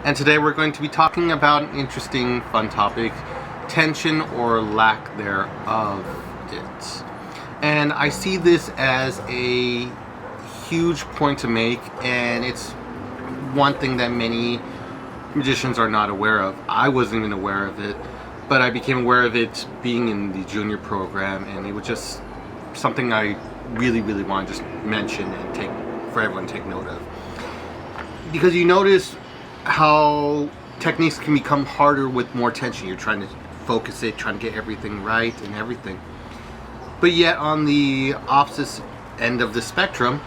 and today we're going to be talking about an interesting, fun topic, tension or lack thereof it. And I see this as a huge point to make, and it's one thing that many magicians are not aware of. I wasn't even aware of it, but I became aware of it being in the junior program, and it was just something I really want to just mention and take for everyone to take note of. Because you notice how techniques can become harder with more tension. You're trying to focus it, trying to get everything right and everything. But yet on the opposite end of the spectrum,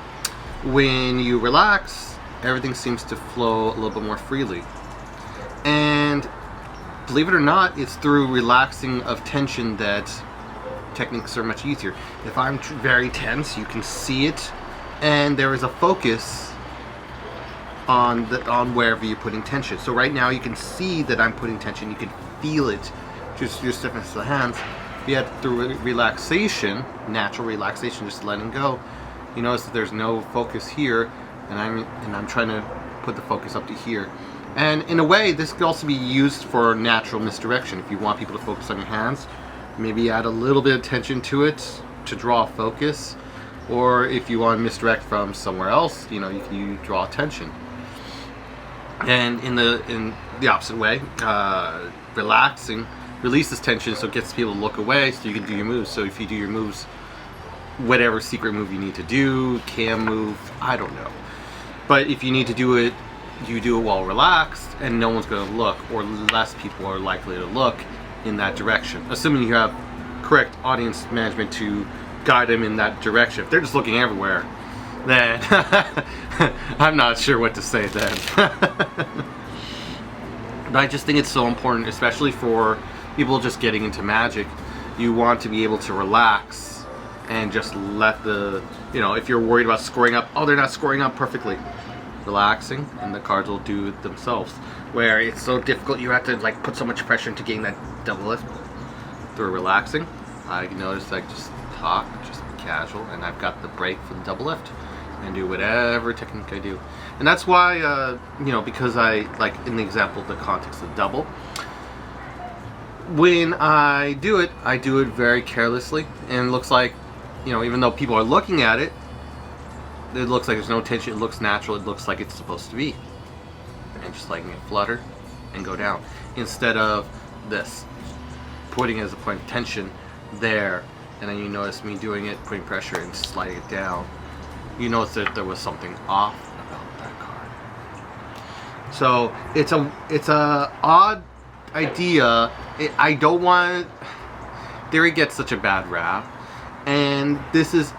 when you relax, everything seems to flow a little bit more freely. And believe it or not, it's through relaxing of tension that techniques are much easier. If I'm very tense, you can see it, and there is a focus on wherever you're putting tension. So right now you can see that I'm putting tension. You can feel it, just your stiffness of the hands. Yet through relaxation, natural relaxation, just letting go, you notice that there's no focus here, and I'm trying to put the focus up to here. And in a way, this could also be used for natural misdirection. If you want people to focus on your hands, maybe add a little bit of tension to it to draw focus. Or if you want to misdirect from somewhere else, you can draw attention. And in the opposite way, relaxing releases tension, so it gets people to look away, so you can do your moves. So if you do your moves, whatever secret move you need to do, cam move, I don't know. But if you need to do it, you do it while relaxed, and no one's going to look, or less people are likely to look in that direction. Assuming you have correct audience management to guide them in that direction. If they're just looking everywhere, then I'm not sure what to say then. But I just think it's so important, especially for people just getting into magic. You want to be able to relax and just let if you're worried about scoring up, they're not scoring up perfectly. Relaxing, and the cards will do it themselves. Where it's so difficult, you have to put so much pressure into getting that double lift. Through relaxing, I notice I just talk, just be casual, and I've got the break for the double lift, and do whatever technique I do. And that's why, because I, in the example, the context of double, when I do it very carelessly, and it looks like, even though people are looking at it, it looks like there's no tension, it looks natural, it looks like it's supposed to be. And just letting it flutter and go down. Instead of this, putting it as a point of tension there, and then you notice me doing it, putting pressure and sliding it down. You notice that there was something off about that card. So it's a odd idea. I don't want theory gets such a bad rap, and this is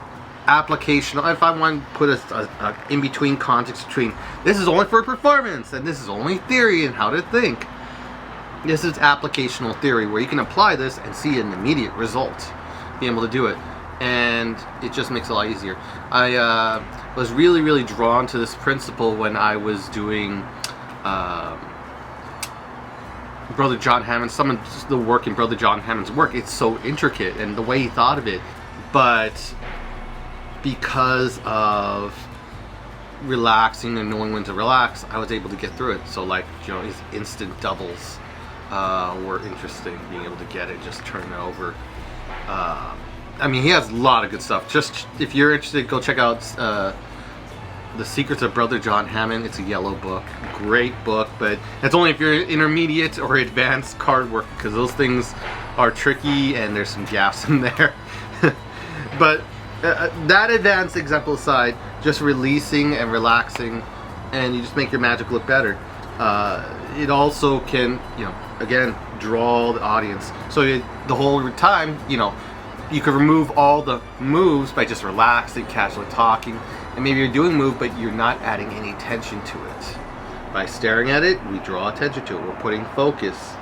applicational. If I want to put a in-between context between this is only for performance and this is only theory and how to think, this is applicational theory where you can apply this and see an immediate result, be able to do it, and it just makes it a lot easier. I was really drawn to this principle when I was doing Brother John Hammond. Some of the work in Brother John Hammond's work, it's so intricate, and the way he thought of it, but because of relaxing and knowing when to relax, I was able to get through it. So his instant doubles were interesting, being able to get it, just turn it over. He has a lot of good stuff. Just if you're interested, go check out The Secrets of Brother John Hammond. It's a yellow book, great book, but that's only if you're intermediate or advanced card work, because those things are tricky and there's some gaps in there. But that advanced example aside, just releasing and relaxing, and you just make your magic look better. It also can, again, draw the audience. So the whole time, you could remove all the moves by just relaxing, casually talking, and maybe you're doing a move, but you're not adding any tension to it. By staring at it, we draw attention to it. We're putting focus.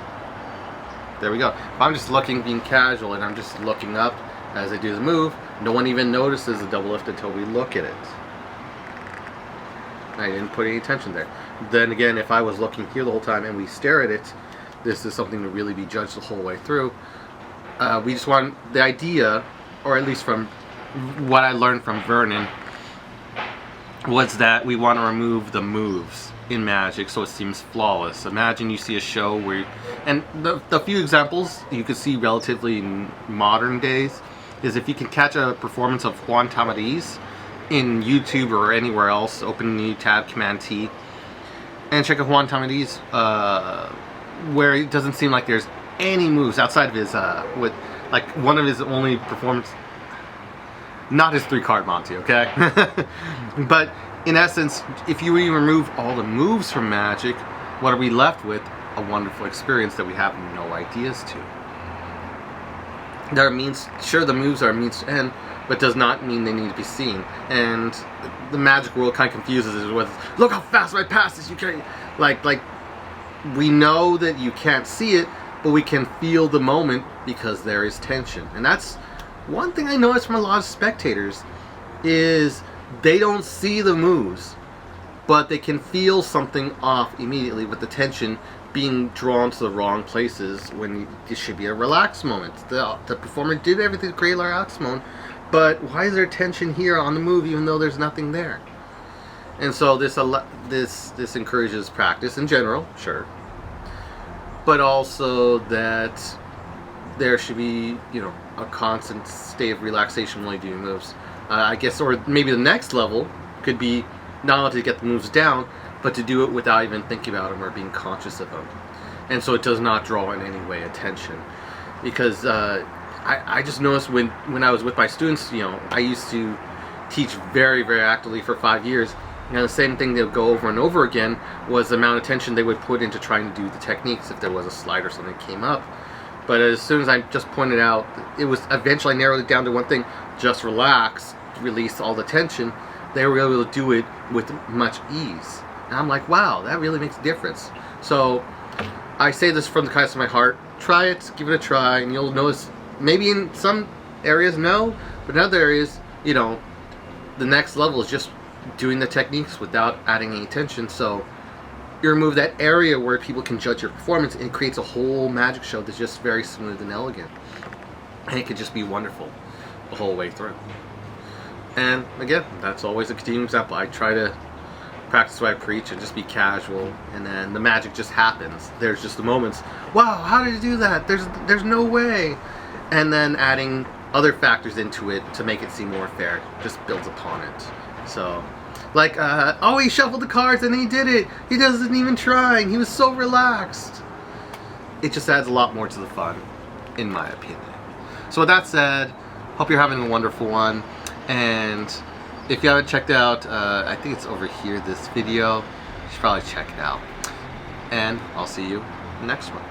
There we go. If I'm just looking, being casual, and I'm just looking up as I do the move, no one even notices the double lift until we look at it. I didn't put any tension there. Then again, if I was looking here the whole time and we stare at it, this is something to really be judged the whole way through. We just want the idea, or at least from what I learned from Vernon, was that we want to remove the moves in Magic so it seems flawless. Imagine you see a show where, and the few examples you could see relatively in modern days is if you can catch a performance of Juan Tamariz in YouTube or anywhere else, open a new tab, Command T, and check out Juan Tamariz, where it doesn't seem like there's any moves outside of his, with like one of his only performance, not his 3-card Monty, okay? But in essence, if you remove all the moves from Magic, what are we left with? A wonderful experience that we have no ideas to. There are means, sure, the moves are means to end, but does not mean they need to be seen. And the Magic world kind of confuses us with, look how fast my pass is, you can't, like, we know that you can't see it, but we can feel the moment because there is tension. And that's one thing I noticed from a lot of spectators, is they don't see the moves, but they can feel something off immediately with the tension being drawn to the wrong places when it should be a relaxed moment. The performer did everything to create a relaxed moment, but why is there tension here on the move even though there's nothing there? And so this encourages practice in general, sure, but also that there should be, you know, a constant state of relaxation while you're doing moves. I guess, or maybe the next level could be not only to get the moves down, but to do it without even thinking about them or being conscious of them. And so it does not draw in any way attention. Because I just noticed when I was with my students, you know, I used to teach very, very actively for 5 years. And the same thing they would go over and over again was the amount of attention they would put into trying to do the techniques if there was a slide or something that came up. But as soon as I just pointed out, it was eventually I narrowed it down to one thing, just relax, release all the tension. They were able to do it with much ease. And I'm like, wow, that really makes a difference. So I say this from the kindness of my heart. Try it, give it a try, and you'll notice maybe in some areas no, but in other areas, you know, the next level is just doing the techniques without adding any tension. So you remove that area where people can judge your performance, and it creates a whole Magic show that's just very smooth and elegant. And it could just be wonderful the whole way through. And again, that's always a continuing example. I try to practice what I preach and just be casual, and then the magic just happens. There's just the moments, wow, how did you do that? There's no way. And then adding other factors into it to make it seem more fair just builds upon it. So, like, oh, he shuffled the cards and he did it. He doesn't even try. He was so relaxed. It just adds a lot more to the fun, in my opinion. So with that said, hope you're having a wonderful one. And if you haven't checked out, I think it's over here, this video, you should probably check it out. And I'll see you in the next one.